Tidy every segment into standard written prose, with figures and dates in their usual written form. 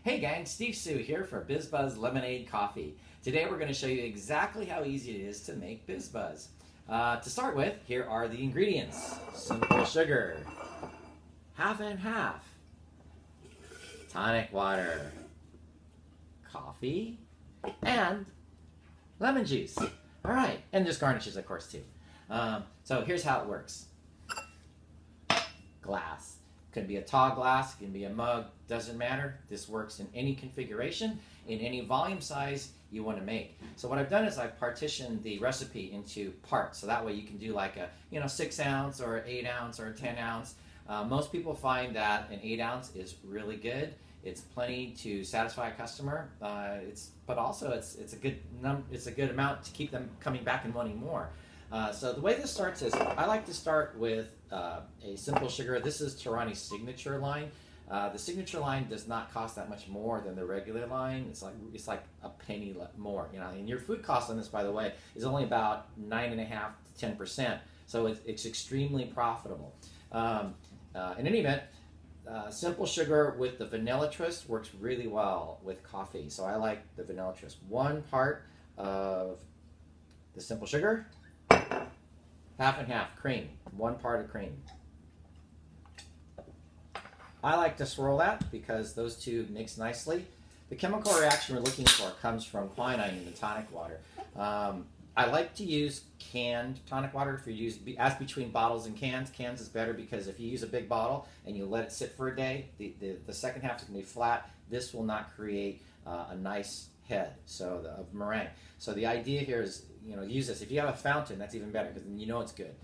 Hey gang, Steve Sue here for BizBuzz Lemonade Coffee. Today we're going to show you exactly how easy it is to make BizBuzz. To start with, here are the ingredients. Simple sugar, half and half, tonic water, coffee, and lemon juice. Alright, and there's garnishes of course too. So here's how it works. Glass. Could be a tall glass, it can be a mug, doesn't matter. This works in any configuration, in any volume size you want to make. So what I've done is I've partitioned the recipe into parts, so that way you can do like a 6 ounce or 8 ounce or 10 ounce. Most people find that an 8 ounce is really good. It's plenty to satisfy a customer, but also it's a good amount to keep them coming back and wanting more. So the way this starts is I like to start with a simple sugar. This is Torani's signature line. The signature line does not cost that much more than the regular line. It's like a penny more, And your food cost on this, by the way, is only about 9.5% to 10%. So it's extremely profitable. In any event, simple sugar with the vanilla twist works really well with coffee. So I like the vanilla twist. 1 part of the simple sugar. Half and half cream, 1 part of cream. I like to swirl that because those two mix nicely. The chemical reaction we're looking for comes from quinine in the tonic water. I like to use canned tonic water. If you use, as between bottles and cans, cans is better because if you use a big bottle and you let it sit for a day, the second half is going to be flat. This will not create a nice head of meringue. So the idea here is, use this. If you have a fountain, that's even better because then you know it's good.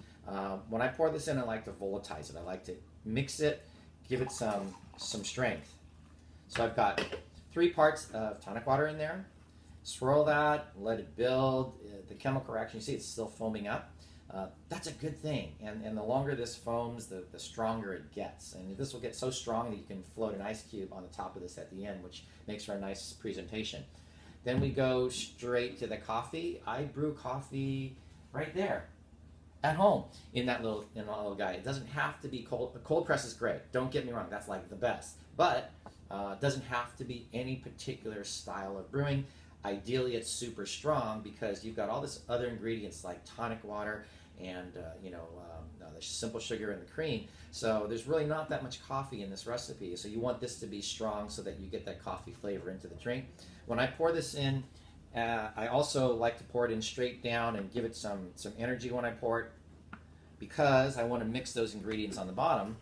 When I pour this in, I like to volatilize it. I like to mix it, give it some strength. So I've got 3 parts of tonic water in there. Swirl that, let it build. The chemical reaction, you see it's still foaming up. That's a good thing. And the longer this foams, the stronger it gets. And this will get so strong that you can float an ice cube on the top of this at the end, which makes for a nice presentation. Then we go straight to the coffee. I brew coffee right there at home in that little guy. It doesn't have to be cold. A cold press is great. Don't get me wrong. That's like the best. But it doesn't have to be any particular style of brewing. Ideally, it's super strong because you've got all this other ingredients like tonic water and the simple sugar and the cream. So there's really not that much coffee in this recipe. So you want this to be strong so that you get that coffee flavor into the drink. When I pour this in, I also like to pour it in straight down and give it some energy when I pour it because I want to mix those ingredients on the bottom.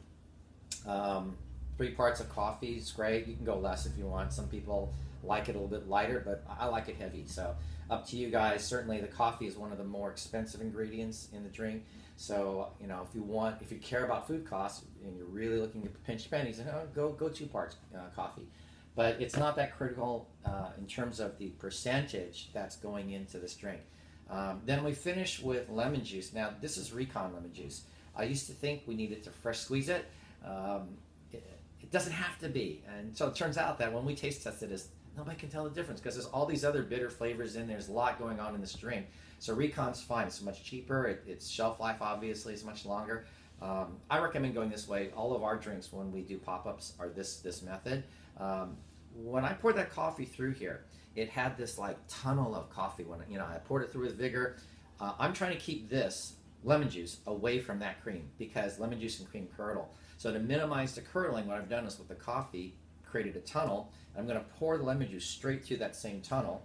3 parts of coffee is great. You can go less if you want. Some people like it a little bit lighter, but I like it heavy. So up to you guys. Certainly the coffee is one of the more expensive ingredients in the drink. So, if you care about food costs and you're really looking to pinch pennies, go 2 parts coffee. But it's not that critical in terms of the percentage that's going into this drink. Then we finish with lemon juice. Now, this is Recon lemon juice. I used to think we needed to fresh squeeze it. It doesn't have to be. And so it turns out that when we taste tested this, nobody can tell the difference because there's all these other bitter flavors in there. There's a lot going on in this drink. So Recon's fine. It's much cheaper. Its shelf life, obviously, is much longer. I recommend going this way. All of our drinks, when we do pop-ups, are this method. When I poured that coffee through here, it had this like tunnel of coffee. When I poured it through with vigor. I'm trying to keep this lemon juice away from that cream because lemon juice and cream curdle. So to minimize the curdling, what I've done is with the coffee, created a tunnel. I'm going to pour the lemon juice straight through that same tunnel.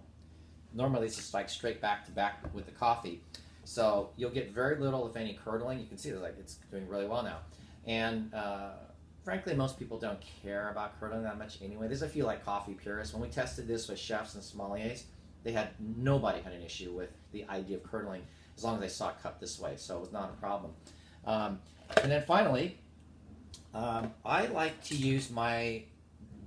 Normally it's just like straight back to back with the coffee. So you'll get very little, if any, curdling. You can see it's doing really well now. And frankly, most people don't care about curdling that much anyway. There's a few like coffee purists. When we tested this with chefs and sommeliers, nobody had an issue with the idea of curdling as long as they saw it cut this way. So it was not a problem. And then finally, I like to use my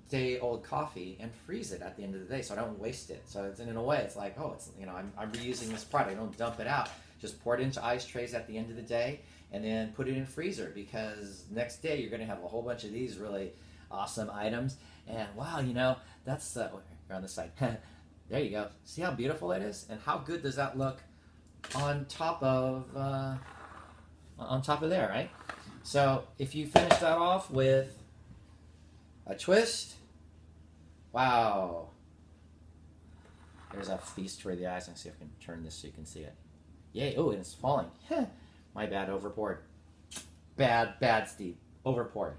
day-old coffee and freeze it at the end of the day so I don't waste it. So in a way, it's like, I'm reusing this product. I don't dump it out. Just pour it into ice trays at the end of the day and then put it in freezer because next day you're going to have a whole bunch of these really awesome items. And wow, that's you're on this side. There you go. See how beautiful it is? And how good does that look on top of there, right? So if you finish that off with a twist, Wow. There's a feast for the eyes. Let's see if I can turn this so you can see it. Yay. Oh, and it's falling. My bad, overpoured. Bad, Steve. Overpoured.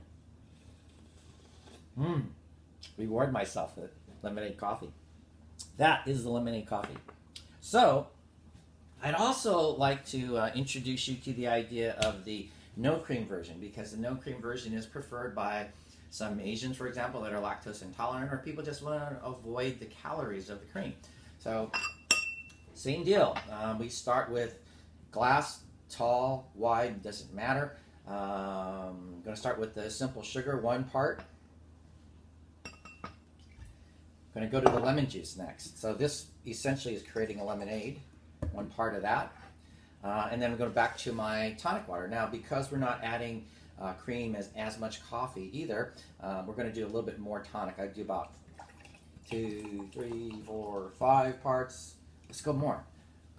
Reward myself with lemonade coffee. That is the lemonade coffee. So, I'd also like to introduce you to the idea of the no cream version, because the no cream version is preferred by some Asians, for example, that are lactose intolerant, or people just want to avoid the calories of the cream. So, same deal. We start with glass, tall, wide, doesn't matter. I'm going to start with the simple sugar, 1 part. I'm going to go to the lemon juice next. So this essentially is creating a lemonade, 1 part of that. And then I'm going back to my tonic water. Now, because we're not adding cream as much coffee either, we're going to do a little bit more tonic. I do about 2, 3, 4, 5 parts. Let's go more.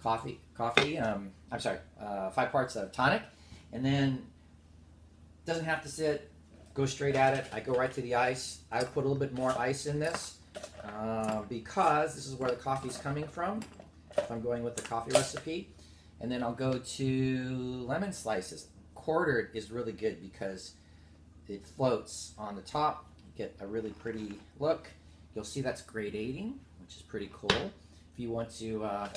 Coffee. I'm sorry, 5 parts of tonic, and then doesn't have to sit. Go straight at it. I go right to the ice. I put a little bit more ice in this because this is where the coffee's coming from. If I'm going with the coffee recipe, and then I'll go to lemon slices. Quartered is really good because it floats on the top. You get a really pretty look. You'll see that's gradating, which is pretty cool. If you want to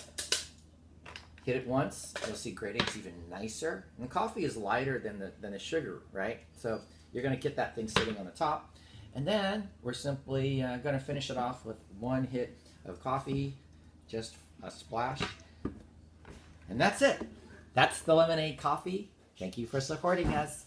hit it once, you'll see gradating's even nicer. And the coffee is lighter than the sugar, right? So you're going to get that thing sitting on the top. And then we're simply going to finish it off with 1 hit of coffee, just a splash. And that's it. That's the lemonade coffee. Thank you for supporting us.